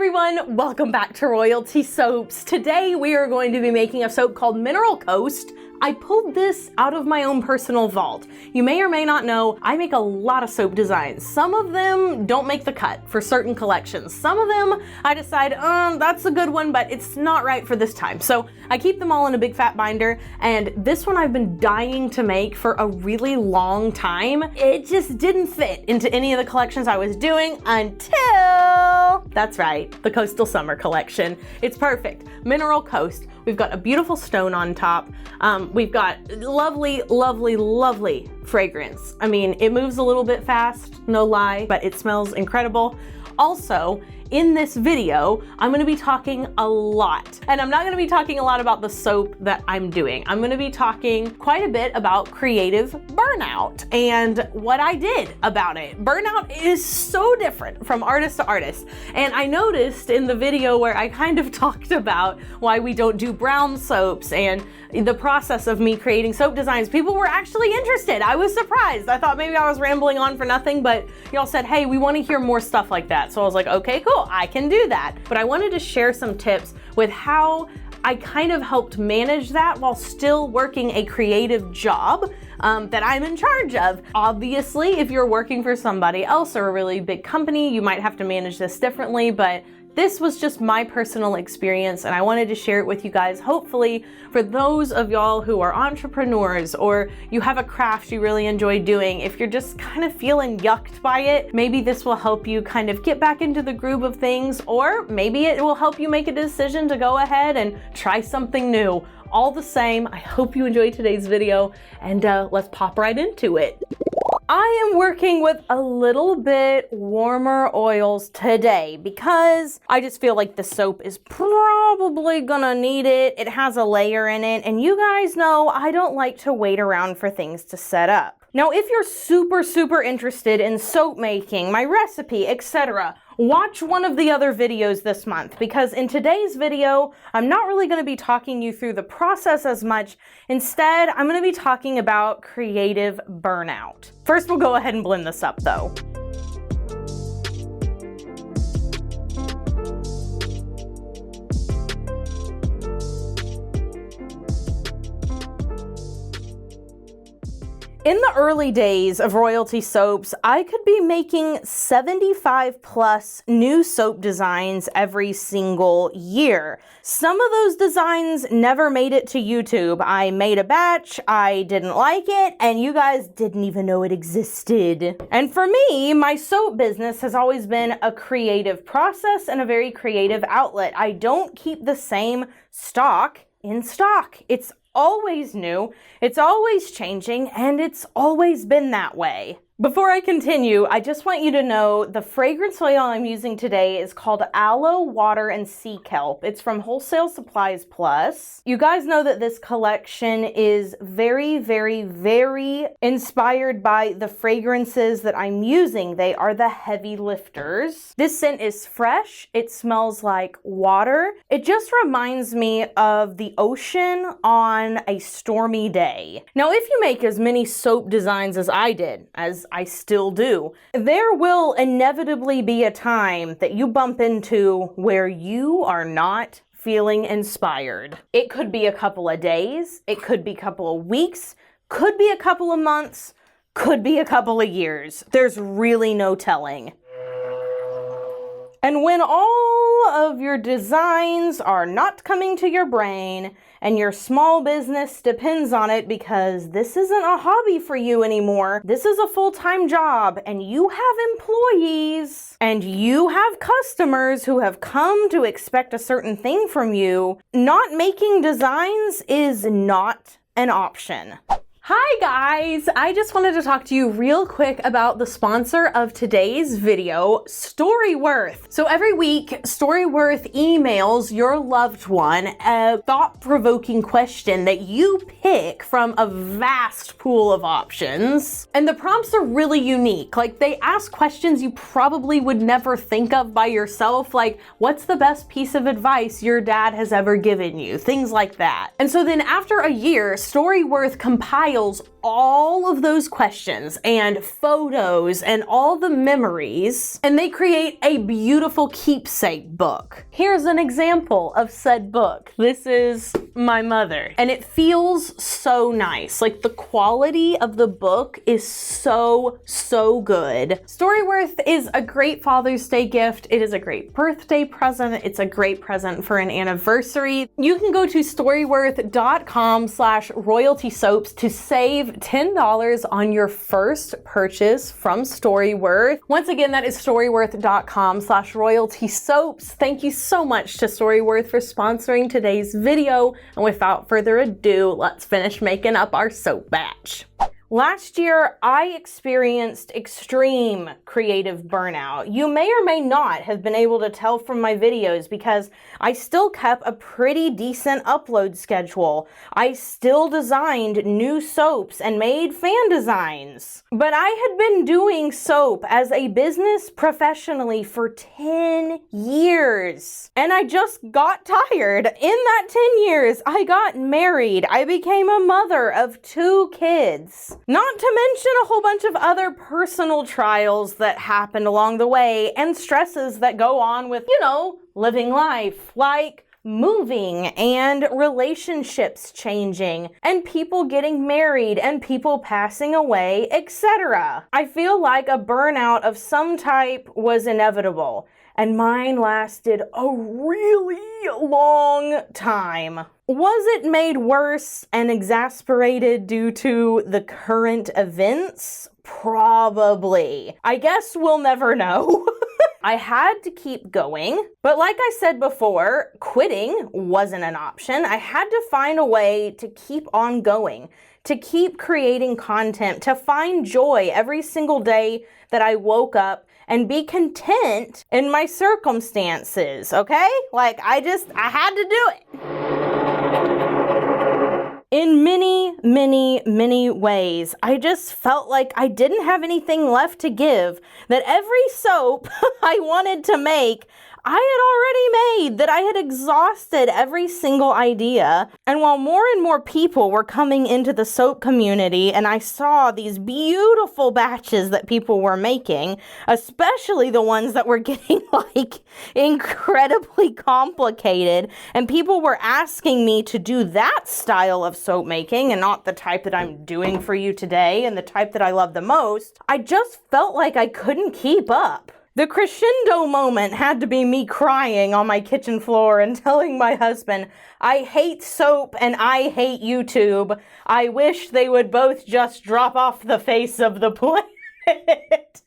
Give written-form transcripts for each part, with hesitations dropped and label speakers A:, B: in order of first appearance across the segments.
A: everyone, welcome back to Royalty Soaps. Today we are going to be making a soap called Mineral Coast. I pulled this out of my own personal vault. You may or may not know, I make a lot of soap designs. Some of them don't make the cut for certain collections. Some of them I decide, that's a good one, but it's not right for this time. So I keep them all in a big fat binder, and this one I've been dying to make for a really long time. It just didn't fit into any of the collections I was doing until, that's right, the Coastal Summer collection. It's perfect. Mineral Coast. We've got a beautiful stone on top. We've got lovely, lovely, lovely fragrance. I mean, it moves a little bit fast, no lie, but it smells incredible. Also, in this video, I'm gonna be talking a lot. And I'm not gonna be talking a lot about the soap that I'm doing. I'm gonna be talking quite a bit about creative burnout and what I did about it. Burnout is so different from artist to artist. And I noticed in the video where I kind of talked about why we don't do brown soaps and the process of me creating soap designs, people were actually interested. I was surprised. I thought maybe I was rambling on for nothing, but y'all said, hey, we wanna hear more stuff like that. So I was like, okay, cool, I can do that. But I wanted to share some tips with how I kind of helped manage that while still working a creative job that I'm in charge of. Obviously, if you're working for somebody else or a really big company, you might have to manage this differently, but this was just my personal experience and I wanted to share it with you guys. Hopefully for those of y'all who are entrepreneurs or you have a craft you really enjoy doing, if you're just kind of feeling yucked by it, maybe this will help you kind of get back into the groove of things, or maybe it will help you make a decision to go ahead and try something new. All the same, I hope you enjoyed today's video and let's pop right into it. I am working with a little bit warmer oils today because I just feel like the soap is probably gonna need it. It has a layer in it, and you guys know I don't like to wait around for things to set up. Now, if you're super interested in soap making, my recipe, etc., watch one of the other videos this month, because in today's video, I'm not really going to be talking you through the process as much. Instead, I'm going to be talking about creative burnout. First, we'll go ahead and blend this up though. In the early days of Royalty Soaps, I could be making 75 plus new soap designs every single year. Some of those designs never made it to YouTube. I made a batch, I didn't like it, and you guys didn't even know it existed. And for me, my soap business has always been a creative process and a very creative outlet. I don't keep the same stock in stock. It's always new, it's always changing, and it's always been that way. Before I continue, I just want you to know the fragrance oil I'm using today is called Aloe, Water, and Sea Kelp. It's from Wholesale Supplies Plus. You guys know that this collection is very inspired by the fragrances that I'm using. They are the heavy lifters. This scent is fresh. It smells like water. It just reminds me of the ocean on a stormy day. Now, if you make as many soap designs as I did, as I still do, there will inevitably be a time that you bump into where you are not feeling inspired. It could be a couple of days, it could be a couple of weeks, could be a couple of months, could be a couple of years. There's really no telling. And when all of your designs are not coming to your brain and your small business depends on it because this isn't a hobby for you anymore, this is a full-time job, and you have employees and you have customers who have come to expect a certain thing from you, not making designs is not an option. Hi guys! I just wanted to talk to you real quick about the sponsor of today's video, Storyworth. So every week, Storyworth emails your loved one a thought-provoking question that you pick from a vast pool of options. And the prompts are really unique. Like, they ask questions you probably would never think of by yourself, like, what's the best piece of advice your dad has ever given you? Things like that. And so then after a year, Storyworth compiles compiles all of those questions and photos and all the memories, and they create a beautiful keepsake book. Here's an example of said book. This is my mother, and it feels so nice. Like, the quality of the book is so good. Storyworth is a great Father's Day gift. It is a great birthday present. It's a great present for an anniversary. You can go to storyworth.com/royaltysoaps to save $10 on your first purchase from Storyworth. Once again, that is storyworth.com/royaltysoaps. Thank you so much to Storyworth for sponsoring today's video. And without further ado, let's finish making up our soap batch. Last year, I experienced extreme creative burnout. You may or may not have been able to tell from my videos because I still kept a pretty decent upload schedule. I still designed new soaps and made fan designs. But I had been doing soap as a business professionally for 10 years. And I just got tired. In that 10 years, I got married. I became a mother of 2 kids. Not to mention a whole bunch of other personal trials that happened along the way and stresses that go on with, you know, living life, like moving and relationships changing and people getting married and people passing away, etc. I feel like a burnout of some type was inevitable, and mine lasted a really long time. Was it made worse and exasperated due to the current events? Probably. I guess we'll never know. I had to keep going, but like I said before, quitting wasn't an option. I had to find a way to keep on going, to keep creating content, to find joy every single day that I woke up and be content in my circumstances, okay? Like, I had to do it. In many ways, I just felt like I didn't have anything left to give, that every soap I wanted to make, I had already made, that I had exhausted every single idea. And while more and more people were coming into the soap community and I saw these beautiful batches that people were making, especially the ones that were getting like incredibly complicated, and people were asking me to do that style of soap making and not the type that I'm doing for you today and the type that I love the most, I just felt like I couldn't keep up. The crescendo moment had to be me crying on my kitchen floor and telling my husband, I hate soap and I hate YouTube. I wish they would both just drop off the face of the planet.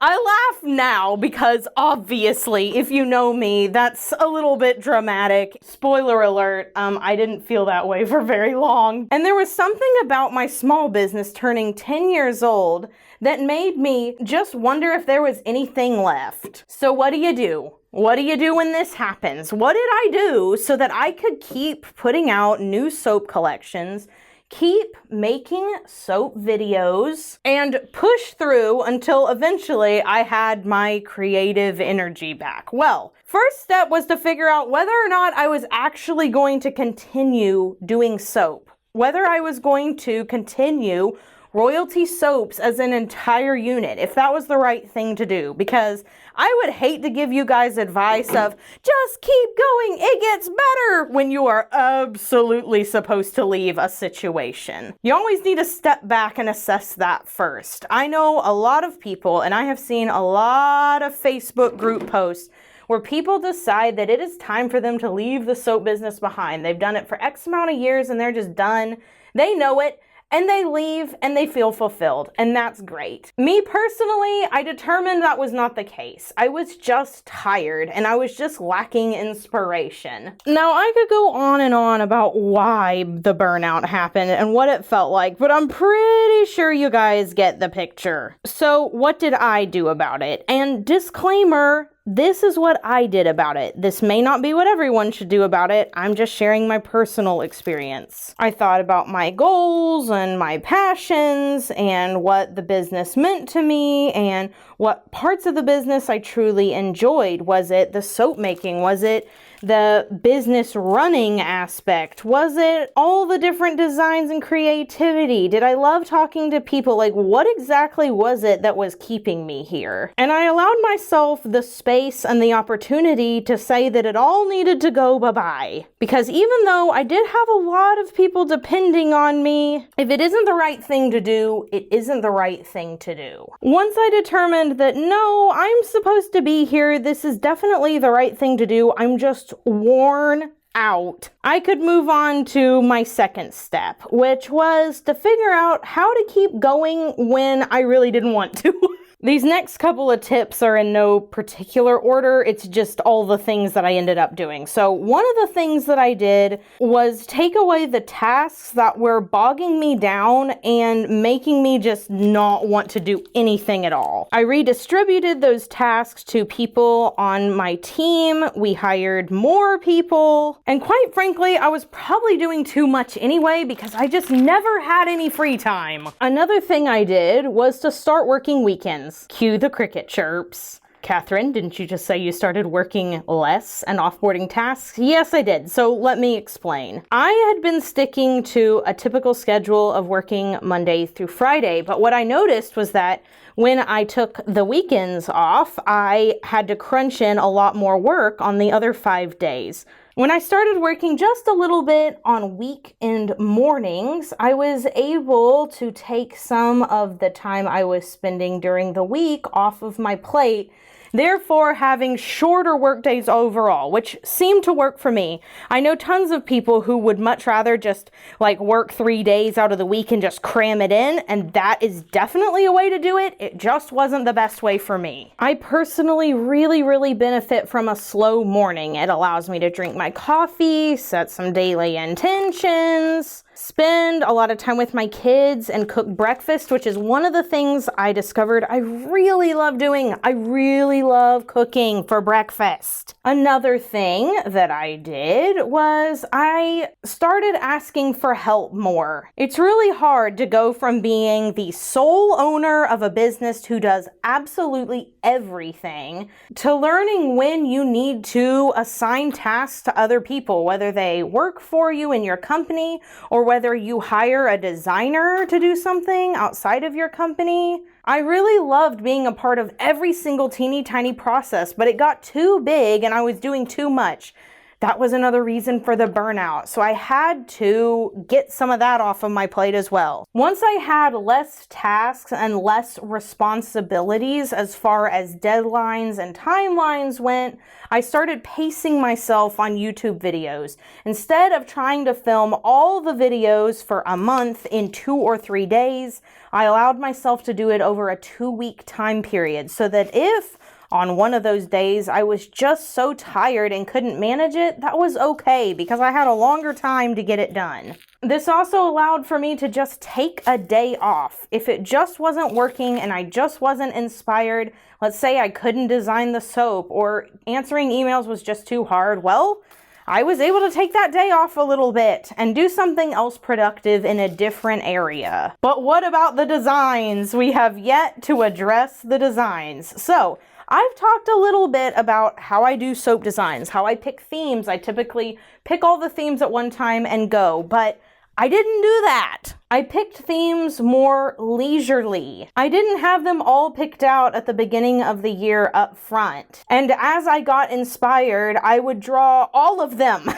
A: I laugh now because obviously, if you know me, that's a little bit dramatic. Spoiler alert, I didn't feel that way for very long. And there was something about my small business turning 10 years old that made me just wonder if there was anything left. So what do you do? What do you do when this happens? What did I do so that I could keep putting out new soap collections, keep making soap videos, and push through until eventually I had my creative energy back? Well, first step was to figure out whether or not I was actually going to continue doing soap, whether I was going to continue royalty soaps as an entire unit, if that was the right thing to do, because I would hate to give you guys advice of just keep going, it gets better, when you are absolutely supposed to leave a situation. You always need to step back and assess that first. I know a lot of people, and I have seen a lot of Facebook group posts where people decide that it is time for them to leave the soap business behind. They've done it for X amount of years and they're just done. They know it. And they leave and they feel fulfilled, and that's great. Me personally, I determined that was not the case. I was just tired and I was just lacking inspiration. Now, I could go on and on about why the burnout happened and what it felt like, but I'm pretty sure you guys get the picture. So what did I do about it? And disclaimer, this is what I did about it. This may not be what everyone should do about it. I'm just sharing my personal experience. I thought about my goals and my passions and what the business meant to me and what parts of the business I truly enjoyed. Was it the soap making? Was it the business running aspect? Was it all the different designs and creativity? Did I love talking to people? Like, what exactly was it that was keeping me here? And I allowed myself the space and the opportunity to say that it all needed to go bye-bye. Because even though I did have a lot of people depending on me, if it isn't the right thing to do, it isn't the right thing to do. Once I determined that, no, I'm supposed to be here, this is definitely the right thing to do, I'm just worn out, I could move on to my second step, which was to figure out how to keep going when I really didn't want to. These next couple of tips are in no particular order. It's just all the things that I ended up doing. So one of the things that I did was take away the tasks that were bogging me down and making me just not want to do anything at all. I redistributed those tasks to people on my team. We hired more people. And quite frankly, I was probably doing too much anyway because I just never had any free time. Another thing I did was to start working weekends. Cue the cricket chirps. Catherine, didn't you just say you started working less and offboarding tasks? Yes, I did. So let me explain. I had been sticking to a typical schedule of working Monday through Friday, but what I noticed was that when I took the weekends off, I had to crunch in a lot more work on the other 5 days. When I started working just a little bit on weekend mornings, I was able to take some of the time I was spending during the week off of my plate, therefore having shorter work days overall, which seemed to work for me. I know tons of people who would much rather just like work 3 days out of the week and just cram it in, and that is definitely a way to do it. It just wasn't the best way for me. I personally really benefit from a slow morning. It allows me to drink my coffee, set some daily intentions, spend a lot of time with my kids, and cook breakfast, which is one of the things I discovered I really love doing. I really love cooking for breakfast. Another thing that I did was I started asking for help more. It's really hard to go from being the sole owner of a business who does absolutely everything to learning when you need to assign tasks to other people, whether they work for you in your company or whether you hire a designer to do something outside of your company. I really loved being a part of every single teeny tiny process, but it got too big and I was doing too much. That was another reason for the burnout. So I had to get some of that off of my plate as well. Once I had less tasks and less responsibilities as far as deadlines and timelines went, I started pacing myself on YouTube videos. Instead of trying to film all the videos for a month in 2 or 3 days, I allowed myself to do it over a 2-week time period so that if on one of those days I was just so tired and couldn't manage it, that was okay because I had a longer time to get it done. This also allowed for me to just take a day off. If it just wasn't working and I just wasn't inspired, let's say I couldn't design the soap or answering emails was just too hard, well, I was able to take that day off a little bit and do something else productive in a different area. But what about the designs? We have yet to address the designs. So I've talked a little bit about how I do soap designs, how I pick themes. I typically pick all the themes at one time and go, but I didn't do that. I picked themes more leisurely. I didn't have them all picked out at the beginning of the year up front. And as I got inspired, I would draw all of them.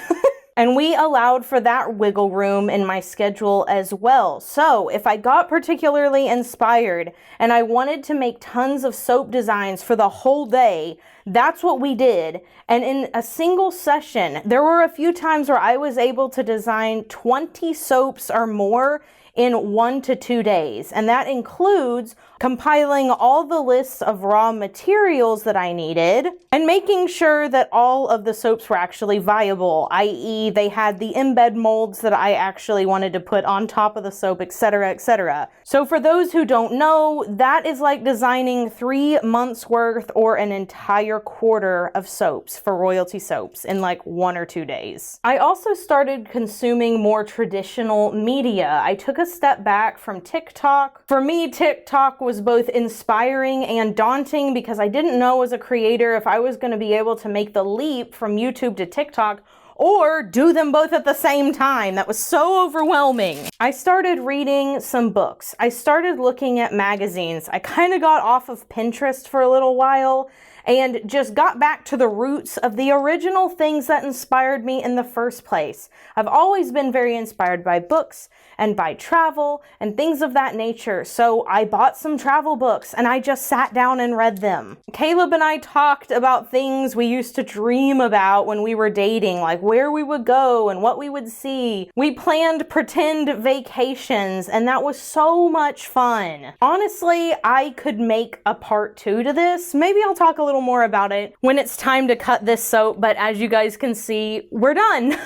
A: And we allowed for that wiggle room in my schedule as well. So if I got particularly inspired and I wanted to make tons of soap designs for the whole day, that's what we did. And in a single session, there were a few times where I was able to design 20 soaps or more in 1 to 2 days. And that includes compiling all the lists of raw materials that I needed, and making sure that all of the soaps were actually viable, i.e. they had the embed molds that I actually wanted to put on top of the soap, etc., etc. So for those who don't know, that is like designing 3 months worth or an entire quarter of soaps for royalty soaps in like 1 or 2 days. I also started consuming more traditional media. I took a step back from TikTok. For me, TikTok was both inspiring and daunting because I didn't know as a creator if I was going to be able to make the leap from YouTube to TikTok or do them both at the same time. That was so overwhelming. I started reading some books. I started looking at magazines. I kind of got off of Pinterest for a little while and just got back to the roots of the original things that inspired me in the first place. I've always been very inspired by books and by travel and things of that nature, so I bought some travel books and I just sat down and read them. Caleb and I talked about things we used to dream about when we were dating, like where we would go and what we would see. We planned pretend vacations and that was so much fun. Honestly, I could make a part 2 to this. Maybe I'll talk a little more about it when it's time to cut this soap, but as you guys can see, we're done.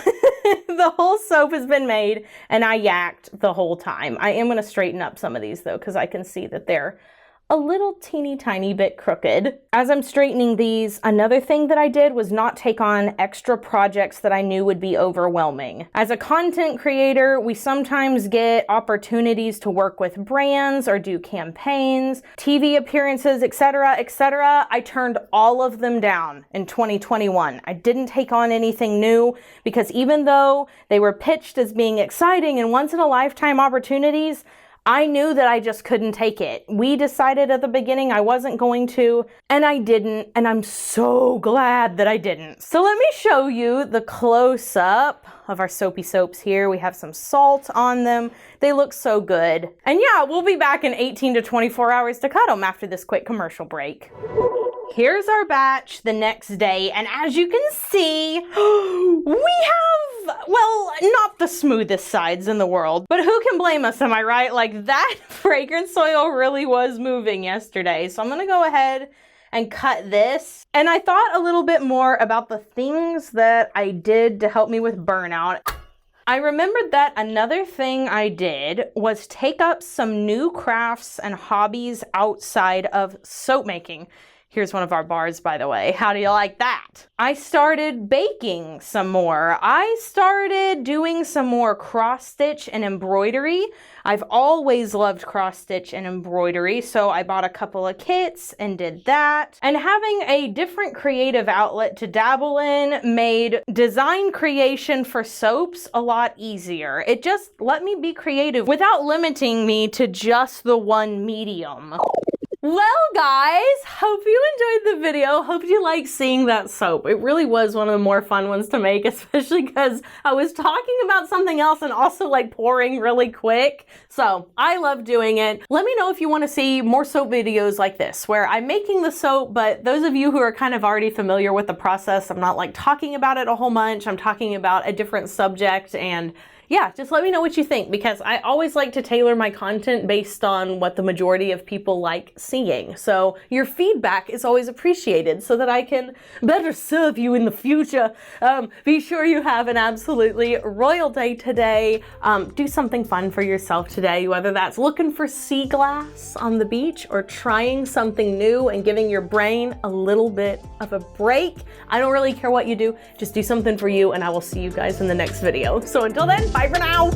A: The whole soap has been made and I yacked the whole time. I am going to straighten up some of these though, because I can see that they're a little teeny tiny bit crooked. As I'm straightening these, another thing that I did was not take on extra projects that I knew would be overwhelming. As a content creator, we sometimes get opportunities to work with brands or do campaigns, TV appearances, etc., etc. I turned all of them down in 2021. I didn't take on anything new because even though they were pitched as being exciting and once-in-a-lifetime opportunities, I knew that I just couldn't take it. We decided at the beginning I wasn't going to, and I didn't, and I'm so glad that I didn't. So let me show you the close-up of our soapy soaps here. We have some salt on them. They look so good. And yeah, we'll be back in 18 to 24 hours to cut them after this quick commercial break. Here's our batch the next day, and as you can see, we have, well, not the smoothest sides in the world, but who can blame us, am I right? Like, that fragrance oil really was moving yesterday, so I'm gonna go ahead and cut this. And I thought a little bit more about the things that I did to help me with burnout. I remembered that another thing I did was take up some new crafts and hobbies outside of soap making. Here's one of our bars, by the way. How do you like that? I started baking some more. I started doing some more cross stitch and embroidery. I've always loved cross stitch and embroidery, so I bought a couple of kits and did that. And having a different creative outlet to dabble in made design creation for soaps a lot easier. It just let me be creative without limiting me to just the one medium. Well guys, hope you enjoyed the video. Hope you like seeing that soap. It really was one of the more fun ones to make, especially because I was talking about something else and also like pouring really quick. So I love doing it. Let me know if you want to see more soap videos like this, where I'm making the soap, but those of you who are kind of already familiar with the process, I'm not like talking about it a whole bunch. I'm talking about a different subject, and yeah, just let me know what you think, because I always like to tailor my content based on what the majority of people like seeing. So your feedback is always appreciated so that I can better serve you in the future. Be sure you have an absolutely royal day today. Do something fun for yourself today, whether that's looking for sea glass on the beach or trying something new and giving your brain a little bit of a break. I don't really care what you do, just do something for you, and I will see you guys in the next video. So until then, bye for now.